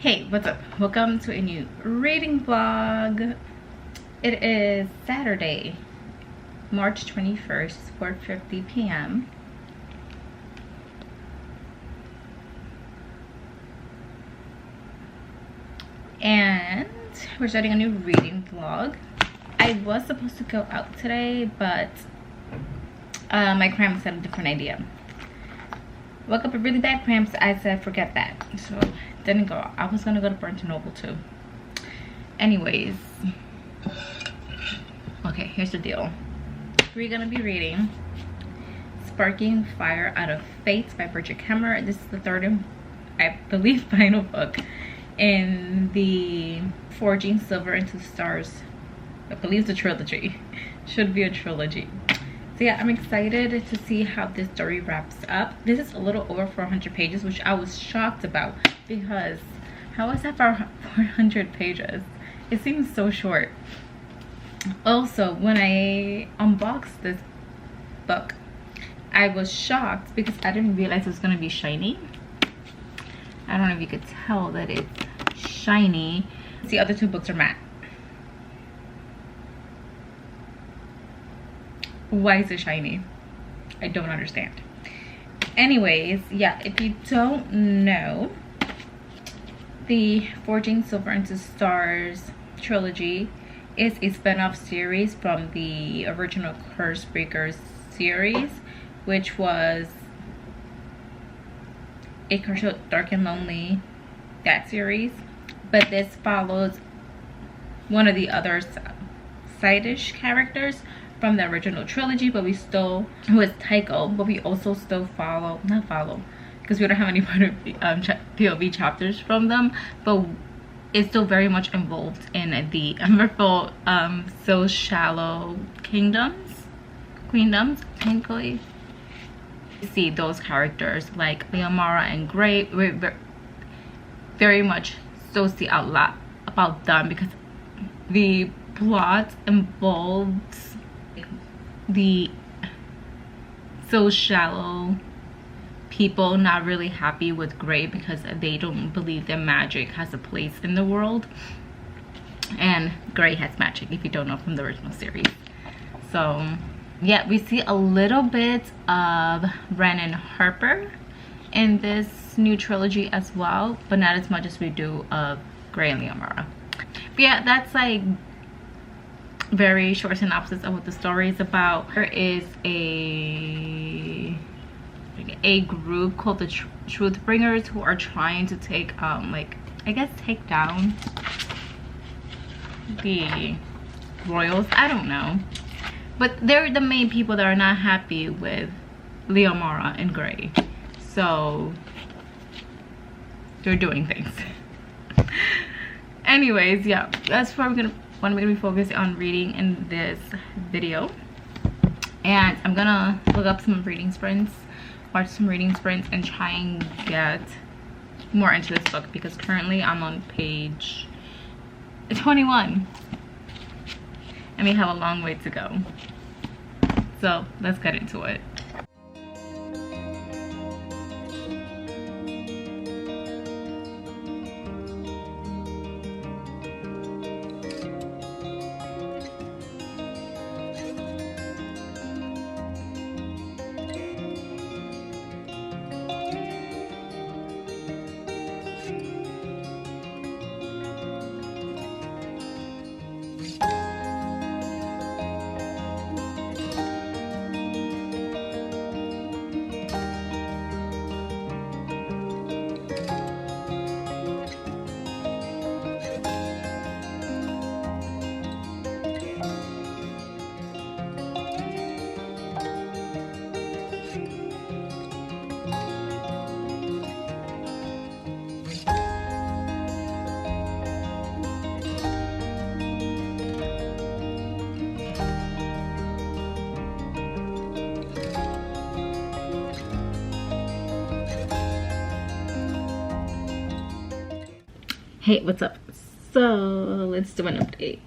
Hey, what's up? Welcome to a new reading vlog. It is Saturday, March 21st, 4:50 p.m. And we're starting a new reading vlog. I was supposed to go out today, but my cramps had a different idea. Woke up with really bad cramps. I said forget that, so didn't go. I was gonna go to Barnes & Noble too. Anyways, okay, here's the deal. We're gonna be reading Sparking Fire Out of Fate by Brigid Kemmerer. This is the third and I believe final book in the Forging Silver into Stars. I believe the trilogy. Should be a trilogy. So yeah, I'm excited to see how this story wraps up. This is a little over 400 pages, which I was shocked about because how is that for 400 pages? It seems so short. Also, when I unboxed this book, I was shocked because I didn't realize it was going to be shiny. I don't know if you could tell that it's shiny. The other two books are matte. Why is it shiny? I don't understand. Anyways, yeah, if you don't know, the Forging Silver into Stars trilogy is a spin-off series from the original Curse Breakers series, which was A Curse Dark and Lonely, that series. But this follows one of the other side-ish characters from the original trilogy, but we still, who is Tycho, but we also still not follow because we don't have any part of POV chapters from them, but it's still very much involved in the Emerald So Shallow queendoms, technically. You see those characters like Leomara and Gray. We're very much still see out loud about them because the plot involves the So Shallow people not really happy with Gray because they don't believe that magic has a place in the world, and Gray has magic, if you don't know from the original series. So yeah, we see a little bit of Ren and Harper in this new trilogy as well, but not as much as we do of Gray and Leomara. But yeah, that's like very short synopsis of what the story is about. There is a group called the Truth Bringers who are trying to take like I guess take down the royals. I don't know, but they're the main people that are not happy with Leomara and Gray, so they're doing things. Anyways, yeah, that's what I'm gonna be focused on reading in this video, and I'm gonna look up some reading sprints, watch some reading sprints, and try and get more into this book because currently I'm on page 21 and we have a long way to go. So let's get into it. Hey, what's up? So let's do an update.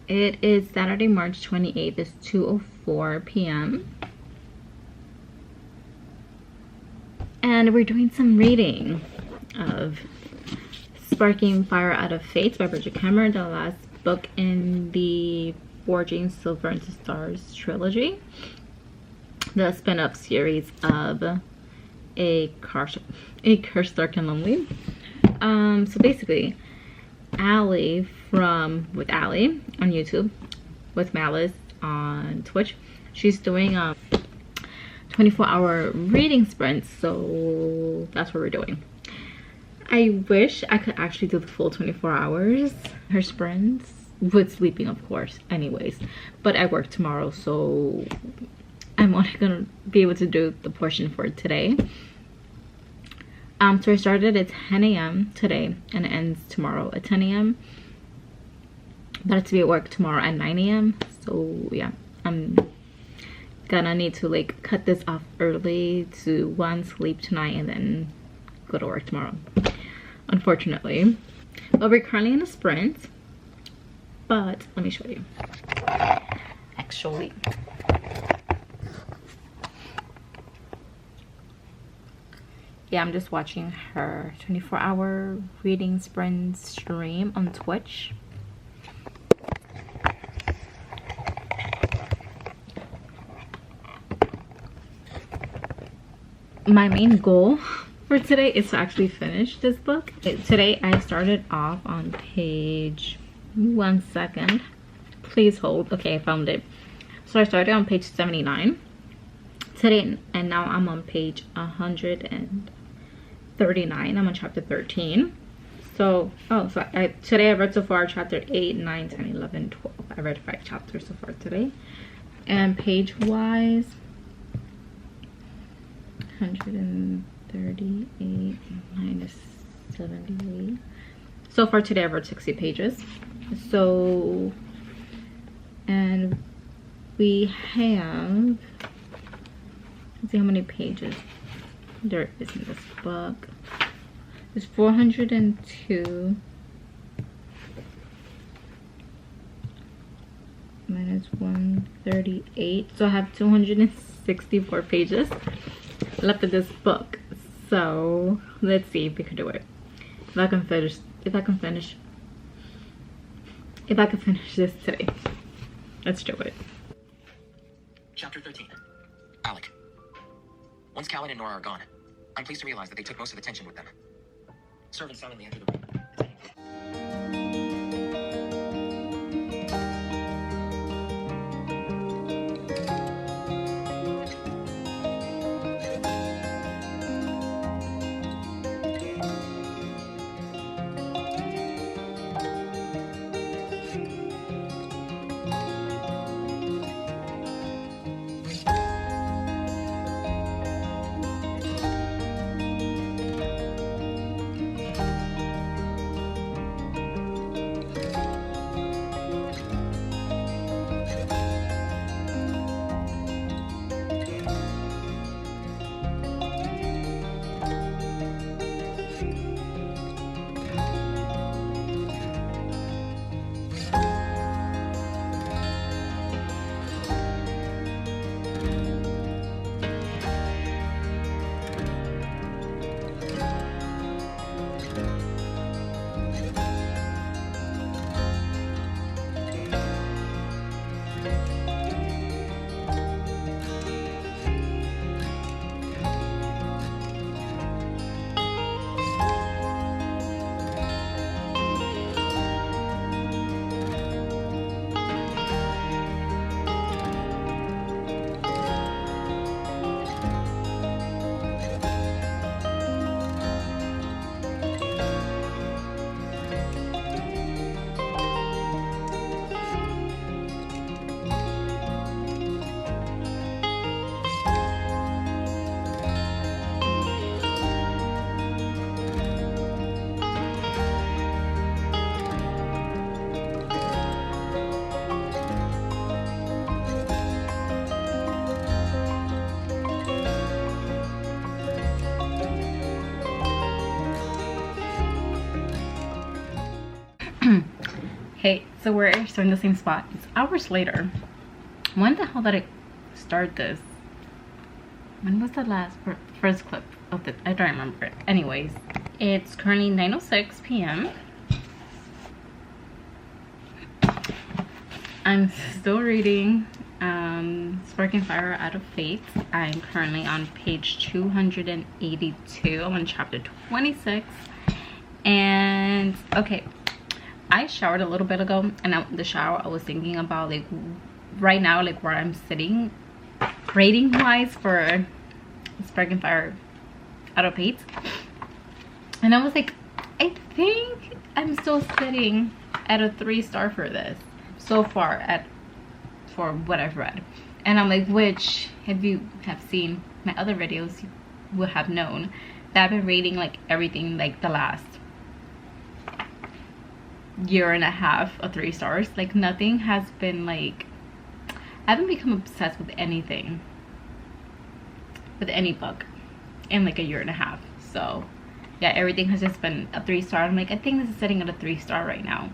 It is Saturday, March 28th. It's 2:04 p.m. And we're doing some reading of Sparking Fire Out of Fate by Brigid Kemmerer, the last book in the Forging Silver into Stars trilogy, the spin-off series of A Curse Dark and Lonely. So basically, with Allie on YouTube, with Malice on Twitch, she's doing 24-hour reading sprints, so that's what we're doing. I wish I could actually do the full 24 hours, her sprints, with sleeping of course anyways, but I work tomorrow, so I'm only gonna be able to do the portion for today. So I started at 10 a.m. today and it ends tomorrow at 10 a.m. but to be at work tomorrow at 9 a.m. so yeah, I'm gonna need to like cut this off early to sleep tonight and then go to work tomorrow, unfortunately. But we're currently in a sprint, but let me show you. Actually, yeah, I'm just watching her 24-hour reading sprint stream on Twitch. My main goal for today is to actually finish this book. Today I started off on page, 1 second, please hold. Okay, I found it. So I started on page 79 today, and now I'm on page 139. I'm on chapter 13. So today I read so far chapter 8, 9, 10, 11, 12. I read 5 chapters so far today, and page wise 138 minus 78. So far today I've read 60 pages. So, and we have, let's see how many pages there is in this book. There's 402 minus 138. So I have 264 pages left of this book. So let's see if we can do it. If I can finish this today. Let's do it. Chapter 13. Alec. Once Callan and Nora are gone, I'm pleased to realize that they took most of the tension with them. Servants silently enter the room. Hey, so we're still in the same spot. It's hours later. When the hell did I start this? When was the first clip? of the, I don't remember it. Anyways, it's currently 9:06 p.m. I'm still reading Sparking Fire Out of Fate. I'm currently on page 282. I'm on chapter 26. And okay, I showered a little bit ago, and in the shower I was thinking about like right now, like where I'm sitting rating wise for Sparking Fire Out of Fate. And I was like, I think I'm still sitting at a 3-star for this so far for what I've read. And I'm like, which if you have seen my other videos, you would have known that I've been rating like everything like the last year and a half of 3 stars. Like nothing has been like, I haven't become obsessed with anything, with any book in like a year and a half. So yeah, everything has just been a 3-star. I'm like, I think this is sitting at a 3-star right now.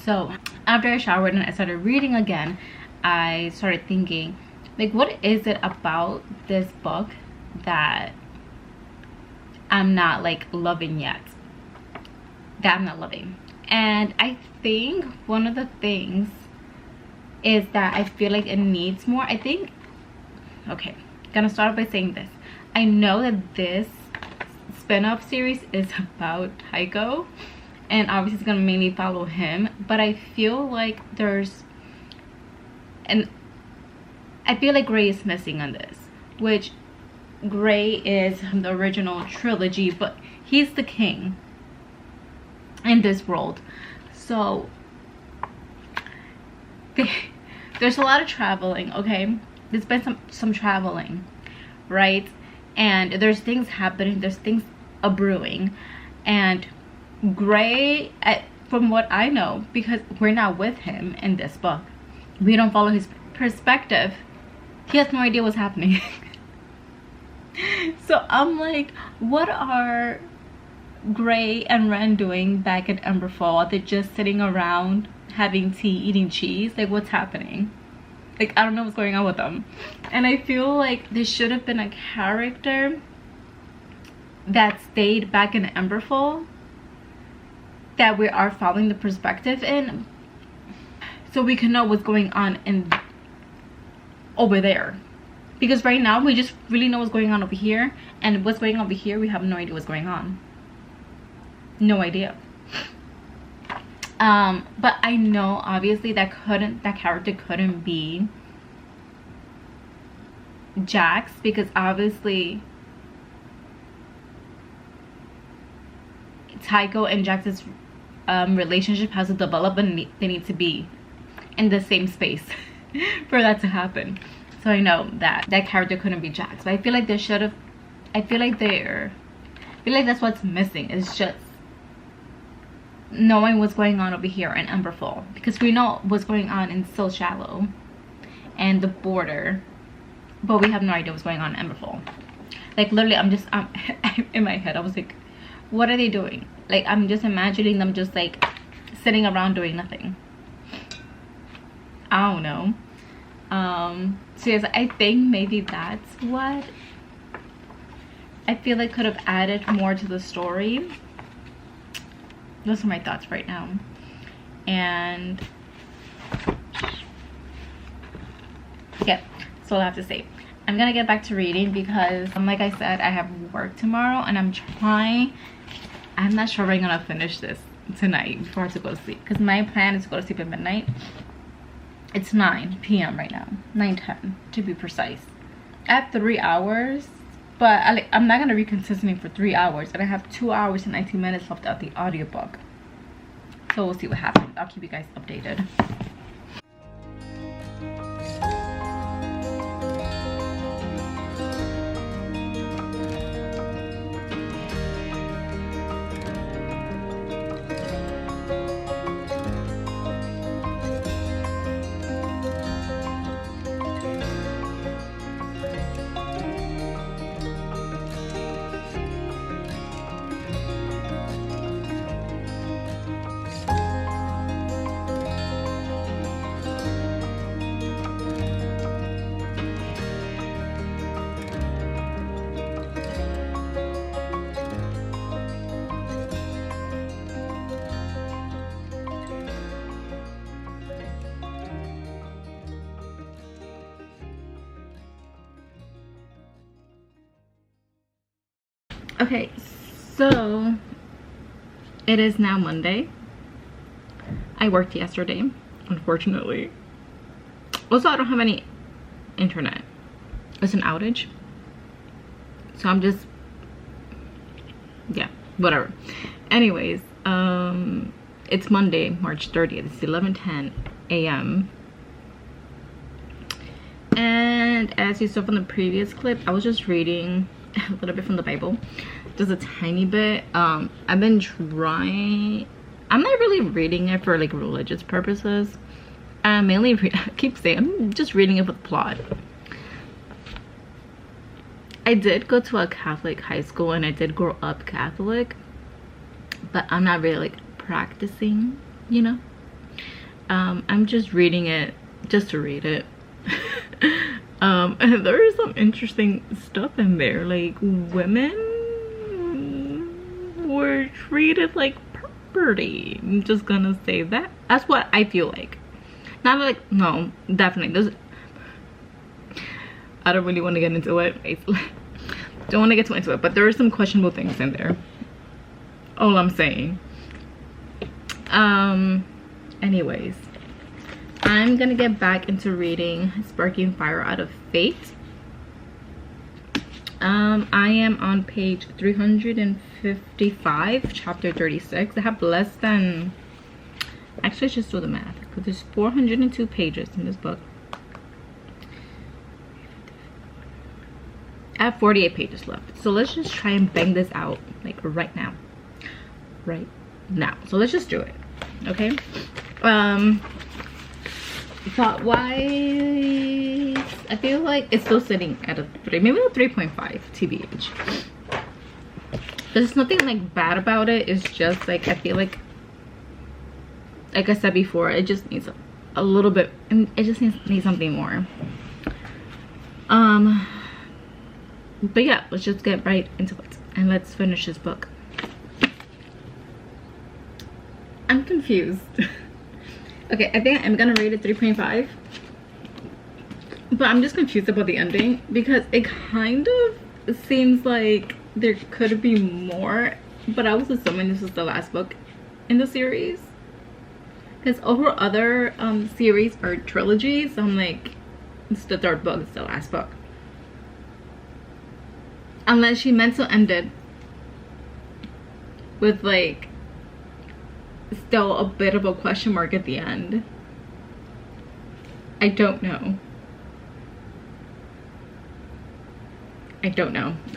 So after I showered and I started reading again, I started thinking, like, what is it about this book that I'm not like loving yet? That I'm not loving. And I think one of the things is that I feel like it needs more. I think, okay, gonna start off by saying this. I know that this spin-off series is about Tycho, and obviously it's gonna mainly follow him, but I feel like there's, and I feel like Gray is missing on this, which Gray is the original trilogy, but he's the king in this world. So there's a lot of traveling, okay? There's been some traveling, right? And there's things happening, there's things brewing, and Gray, from what I know, because we're not with him in this book, we don't follow his perspective, he has no idea what's happening. So I'm like, what are Gray and Ren doing back at Emberfall? Are they just sitting around having tea, eating cheese? Like, what's happening? Like, I don't know what's going on with them. And I feel like there should have been a character that stayed back in Emberfall that we are following the perspective in, so we can know what's going on in over there. Because right now we just really know what's going on over here, and what's going on over here we have no idea what's going on. No idea. But I know obviously that character couldn't be Jax, because obviously Tycho and Jax's relationship has to develop, and they need to be in the same space for that to happen. So I know that character couldn't be Jax, but I feel like they should have. I feel like that's what's missing. It's just knowing what's going on over here in Emberfall, because we know what's going on in Still Shallow and the border, but we have no idea what's going on in Emberfall. Like literally, I'm in my head I was like, what are they doing? Like, I'm just imagining them just like sitting around doing nothing. I don't know. So yes, I think maybe that's what I feel like could have added more to the story. Those are my thoughts right now. And yeah, that's all I have to say. I'm gonna get back to reading because like I said, I have work tomorrow, and I'm not sure I'm gonna finish this tonight before I have to go to sleep, because my plan is to go to sleep at midnight. It's 9 p.m. right now, 9:10 to be precise. I have 3 hours, but I'm not gonna read consistently for 3 hours, and I have 2 hours and 19 minutes left of the audiobook. So we'll see what happens. I'll keep you guys updated. Okay, so it is now Monday. I worked yesterday, unfortunately. Also, I don't have any internet. It's an outage. So I'm just, yeah, whatever. Anyways, it's Monday, March 30th. It's 11:10 a.m. And as you saw from the previous clip, I was just reading a little bit from the Bible, just a tiny bit. I've been trying. I'm not really reading it for like religious purposes. Mainly, I keep saying I'm just reading it for the plot. I did go to a Catholic high school and I did grow up Catholic, but I'm not really like practicing, you know. I'm just reading it just to read it. And there is some interesting stuff in there, like women were treated like property. I'm just gonna say that. That's what I feel like. Not like, no, definitely there's, I don't really want to get into it. Don't want to get too into it, but there are some questionable things in there. All I'm saying. Anyways, I'm gonna get back into reading Sparking Fire Out of Fate. I am on page 355, chapter 36. I have less than, actually let's just do the math, because there's 402 pages in this book. I have 48 pages left, so let's just try and bang this out like right now. So let's just do it, okay? Thought wise, I feel like it's still sitting at a 3, maybe a 3.5 tbh. There's nothing like bad about it. It's just like I feel like I said before, it just needs a little bit, and it just needs something more. But yeah, let's just get right into it and let's finish this book. I'm confused. Okay, I think I'm gonna rate it 3.5, but I'm just confused about the ending because it kind of seems like there could be more, but I was assuming this was the last book in the series, because all her other series are trilogies, so I'm like, it's the third book, it's the last book, unless she meant to end it with like still a bit of a question mark at the end. I don't know.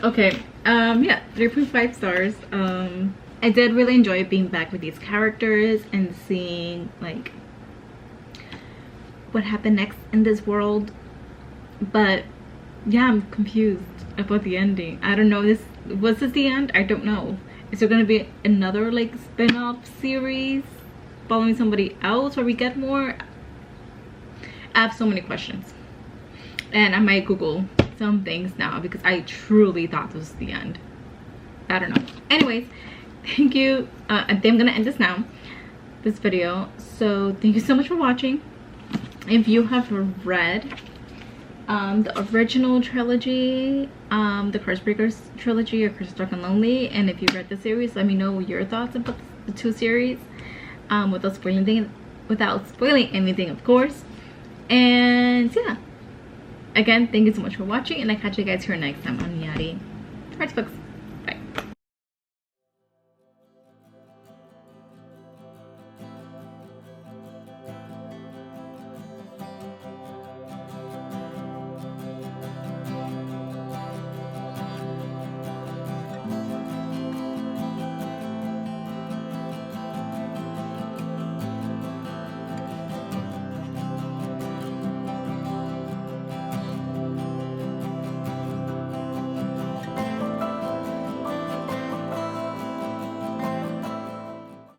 Okay, yeah, 3.5 stars. I did really enjoy being back with these characters and seeing like what happened next in this world, but yeah, I'm confused about the ending. I don't know, was this the end? I don't know. Is there gonna be another like spin-off series following somebody else where we get more? I have so many questions, and I might Google some things now because I truly thought this was the end. I don't know. Anyways, thank you. I think I'm gonna end this video. So thank you so much for watching. If you have read the original trilogy, the Cursebreakers trilogy, or Curse Dark and Lonely, and if you read the series, let me know your thoughts about the two series, without spoiling anything, of course. And yeah, again, thank you so much for watching, and I catch you guys here next time on Yari Arts Books.